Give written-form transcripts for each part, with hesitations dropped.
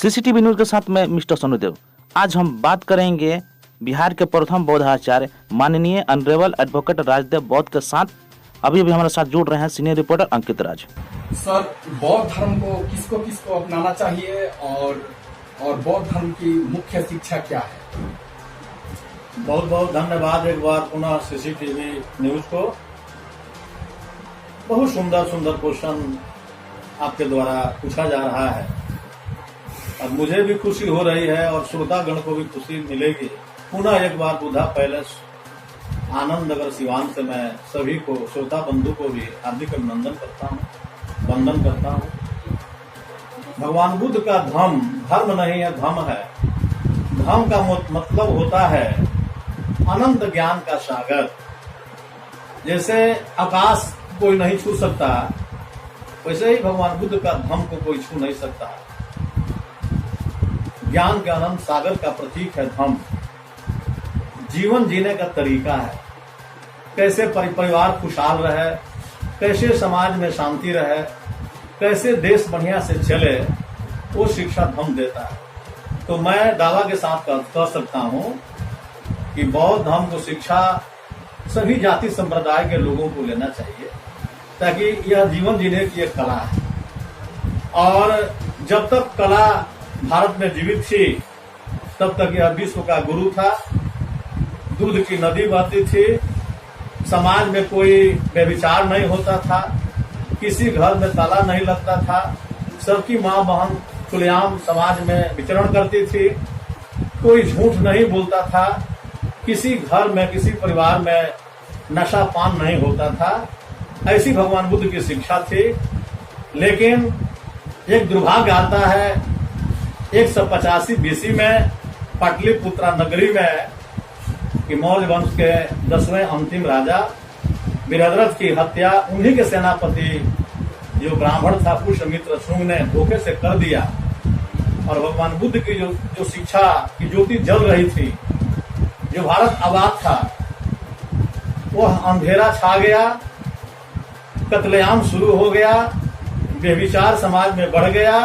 CCTV news के साथ मैं मिस्टर सोनूदेव। आज हम बात करेंगे बिहार के प्रथम बौद्धाचार्य माननीय ऑनरेबल एडवोकेट राजदेव बौद्ध के साथ। अभी हमारे साथ जुड़ रहे हैं सीनियर रिपोर्टर अंकित राज। सर, बौद्ध धर्म को किसको किसको अपनाना चाहिए और बौद्ध धर्म की मुख्य शिक्षा क्या है? बहुत बहुत धन्यवाद एक बार पुनः सीसीटीवी न्यूज को। बहुत सुंदर सुंदर क्वेश्चन आपके द्वारा पूछा जा रहा है और मुझे भी खुशी हो रही है और श्रोतागण को भी खुशी मिलेगी। पुनः एक बार बुद्धा पैलेस आनंद नगर सिवान से मैं सभी को, श्रोता बंधु को भी हार्दिक अभिनंदन करता हूँ, वंदन करता हूँ। भगवान बुद्ध का धर्म नहीं है, धम है। धम का मतलब होता है अनंत ज्ञान का सागर। जैसे आकाश कोई नहीं छू सकता, वैसे ही भगवान बुद्ध का धम को कोई छू नहीं सकता। ज्ञान के अनंत सागर का प्रतीक है धम। जीवन जीने का तरीका है, कैसे परिवार खुशहाल रहे, कैसे समाज में शांति रहे, कैसे देश बढ़िया से चले, वो शिक्षा धम देता है। तो मैं दावा के साथ कह सकता हूँ कि बौद्ध धर्म को शिक्षा सभी जाति संप्रदाय के लोगों को लेना चाहिए, ताकि यह जीवन जीने की एक कला है। और जब तक कला भारत में जीवित थी तब तक यह विश्व का गुरु था। दूध की नदी बहती थी, समाज में कोई व्यभिचार नहीं होता था, किसी घर में ताला नहीं लगता था, सबकी माँ बहन खुलेआम समाज में विचरण करती थी, कोई झूठ नहीं बोलता था, किसी घर में किसी परिवार में नशा पान नहीं होता था। ऐसी भगवान बुद्ध की शिक्षा थी। लेकिन एक दुर्भाग्य आता है 185 बीसी में पाटलिपुत्रा नगरी में कि मौर्य वंश के 10वें अंतिम राजा वीरभद्र की हत्या उन्हीं के सेनापति जो ब्राह्मण था पुष्यमित्र शुंग ने धोखे से कर दिया। और भगवान बुद्ध की जो शिक्षा की ज्योति जल रही थी, जो भारत आबाद था, वह अंधेरा छा गया, कत्लेआम शुरू हो गया, व्यभिचार समाज में बढ़ गया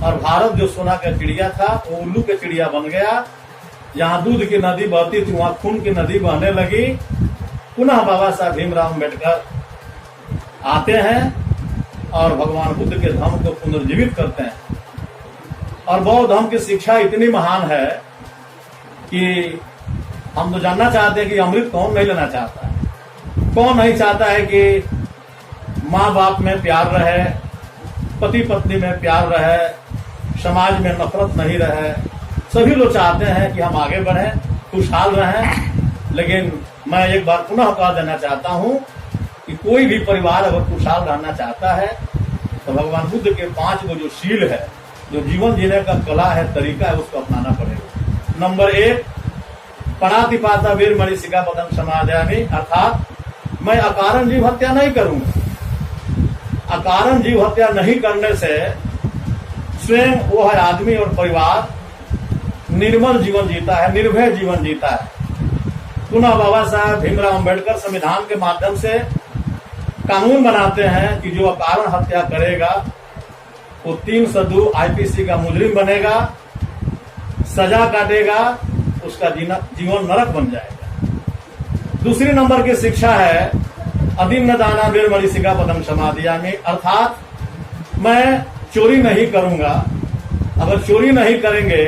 और भारत जो सोना का चिड़िया था वो उल्लू के चिड़िया बन गया। जहाँ दूध की नदी बहती थी वहां खून की नदी बहने लगी। पुनः बाबा साहब भीमराव अम्बेडकर आते हैं और भगवान बुद्ध के धर्म को पुनर्जीवित करते हैं। और बौद्ध धर्म की शिक्षा इतनी महान है कि हम तो जानना चाहते हैं कि अमृत कौन नहीं लेना चाहता है। कौन नहीं चाहता है कि माँ बाप में प्यार रहे, पति पत्नी में प्यार रहे, समाज में नफरत नहीं रहे। सभी लोग चाहते हैं कि हम आगे बढ़ें, खुशहाल रहें। लेकिन मैं एक बार पुनः कह देना चाहता हूं कि कोई भी परिवार अगर खुशहाल रहना चाहता है तो भगवान बुद्ध के 5 जो शील है, जो जीवन जीने का कला है, तरीका है, उसको अपनाना पड़ेगा। नंबर 1, पणातिपाता वीर मणिशिखा पदम समादयामि, अर्थात मैं अकारण जीव हत्या नहीं करूंगा। अकारण जीव हत्या नहीं करने से स्वयं वो है आदमी और परिवार निर्मल जीवन जीता है, निर्भय जीवन जीता है। पुनः बाबा साहब भीमराव अम्बेडकर संविधान के माध्यम से कानून बनाते हैं कि जो अकारण हत्या करेगा वो 302 आईपीसी का मुजरिम बनेगा, सजा काटेगा, उसका जीवन नरक बन जाएगा। दूसरी नंबर की शिक्षा है अदीन दाना वीर मणिशिखा पदम समादयामि, अर्थात मैं चोरी नहीं करूंगा। अगर चोरी नहीं करेंगे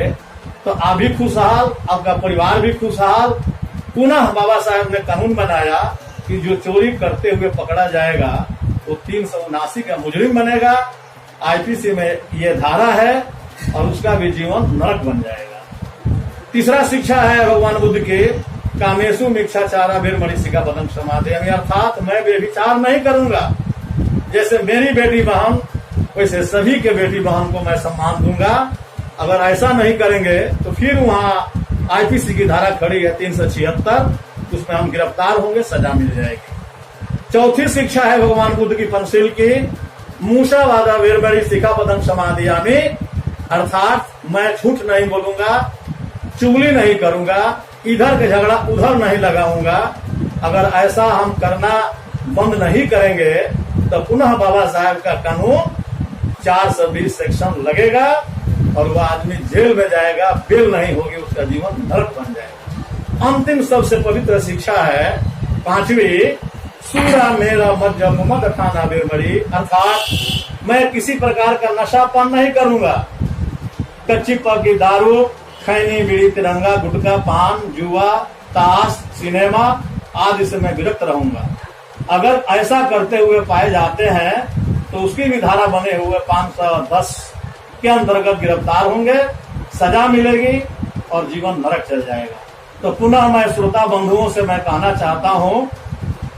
तो आप भी खुशहाल, आपका परिवार भी खुशहाल। पुनः बाबा साहब ने कानून बनाया कि जो चोरी करते हुए पकड़ा जाएगा वो 379 का मुजरिम बनेगा। आईपीसी में ये धारा है और उसका भी जीवन नरक बन जाएगा। तीसरा शिक्षा है भगवान बुद्ध के कामेशु मिच्छाचारा वीर मणिशिखा पदम समादयामि, अर्थात मैं व्यभिचार नहीं करूंगा। जैसे मेरी बेटी बहन वैसे सभी के बेटी बहन को मैं सम्मान दूंगा। अगर ऐसा नहीं करेंगे तो फिर वहाँ आईपीसी की धारा खड़ी है 376, उसमें हम गिरफ्तार होंगे, सजा मिल जाएगी। चौथी शिक्षा है भगवान बुद्ध की पंचशील की मूषावादा वीर मणिशिखा पदम समादयामि, अर्थात मैं झूठ नहीं बोलूंगा, चुगली नहीं करूंगा, इधर का झगड़ा उधर नहीं लगाऊंगा। अगर ऐसा हम करना बंद नहीं करेंगे तो पुनः बाबा साहब का कानून 420 सेक्शन लगेगा और वह आदमी जेल में जाएगा, बेल नहीं होगी, उसका जीवन नरक बन जाएगा। अंतिम सबसे पवित्र शिक्षा है 5वीं, सूरा मेरा मज्जब मद खाना बेमरी, अर्थात मैं किसी प्रकार का नशापान नहीं करूंगा। कच्ची पक्की दारू, खैनी, बीड़ी, तिरंगा, गुटखा, पान, जुआ, ताश, सिनेमा आदि से मैं विरक्त रहूंगा। अगर ऐसा करते हुए पाए जाते हैं तो उसकी भी धारा बने हुए 510 के अंतर्गत गिरफ्तार होंगे, सजा मिलेगी और जीवन नरक चल जाएगा। तो पुनः मैं श्रोता बंधुओं से मैं कहना चाहता हूं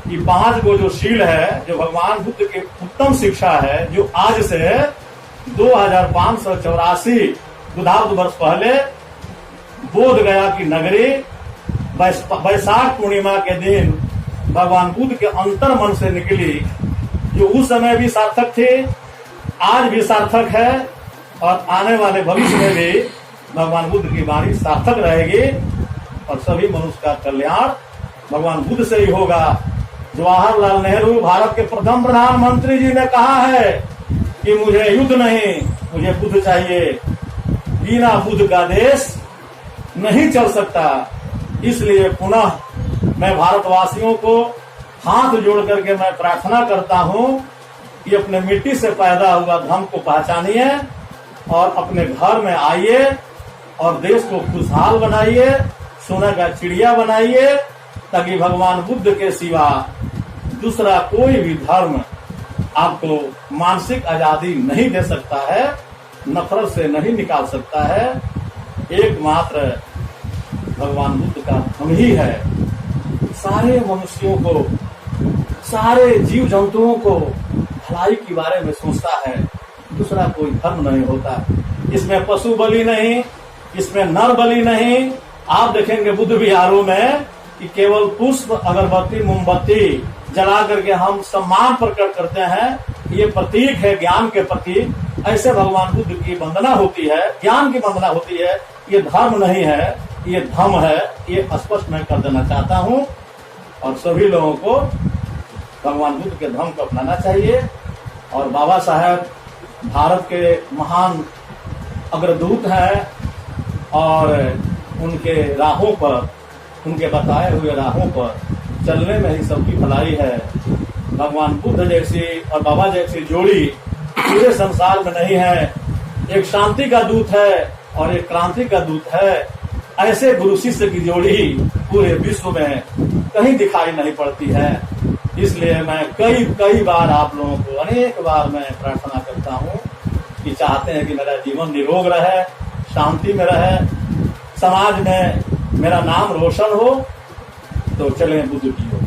कि 5 गो जो शील है, जो भगवान बुद्ध की उत्तम शिक्षा है, जो आज से 2584 बुधाब्द वर्ष पहले बोध गया की नगरी वैशाख पूर्णिमा के दिन भगवान बुद्ध के अंतर मन से निकली, जो उस समय भी सार्थक थी, आज भी सार्थक है और आने वाले भविष्य में भी भगवान बुद्ध की वाणी सार्थक रहेगी और सभी मनुष्य का कल्याण भगवान बुद्ध से ही होगा। जवाहरलाल नेहरू भारत के प्रथम प्रधानमंत्री जी ने कहा है कि मुझे युद्ध नहीं, मुझे बुद्ध चाहिए, बिना बुद्ध का देश नहीं चल सकता। इसलिए पुनः मैं भारतवासियों को हाथ जोड़ करके मैं प्रार्थना करता हूं कि अपने मिट्टी से पैदा हुआ धर्म को पहचानिए और अपने घर में आइए और देश को खुशहाल बनाइए, सोने का चिड़िया बनाइए, ताकि भगवान बुद्ध के सिवा दूसरा कोई भी धर्म आपको मानसिक आजादी नहीं दे सकता है, नफरत से नहीं निकाल सकता है। एकमात्र भगवान बुद्ध का धर्म ही है। सारे मनुष्यों को, सारे जीव जंतुओं को भलाई के बारे में सोचता है, दूसरा कोई धर्म नहीं होता। इसमें पशु बलि नहीं, इसमें नर बलि नहीं। आप देखेंगे बुद्ध विहारों में कि केवल पुष्प, अगरबत्ती, मोमबत्ती जला करके हम सम्मान प्रकट करते हैं, ये प्रतीक है ज्ञान के प्रति। ऐसे भगवान बुद्ध की वंदना होती है, ज्ञान की वंदना होती है। ये धर्म नहीं है, ये धम्म है। ये स्पष्ट मैं कर देना चाहता हूँ और सभी लोगों को भगवान बुद्ध के धर्म को अपनाना चाहिए। और बाबा साहब भारत के महान अग्रदूत हैं और उनके राहों पर, उनके बताए हुए राहों पर चलने में ही सबकी भलाई है। भगवान बुद्ध जैसी और बाबा जैसी जोड़ी पूरे संसार में नहीं है। एक शांति का दूत है और एक क्रांति का दूत है। ऐसे गुरु शिष्य की जोड़ी पूरे विश्व में कहीं दिखाई नहीं पड़ती है। इसलिए मैं कई बार आप लोगों को अनेक बार मैं प्रार्थना करता हूँ कि चाहते हैं कि मेरा जीवन निरोग रहे, शांति में रहे, समाज में मेरा नाम रोशन हो। तो चलें बुद्ध की ओर।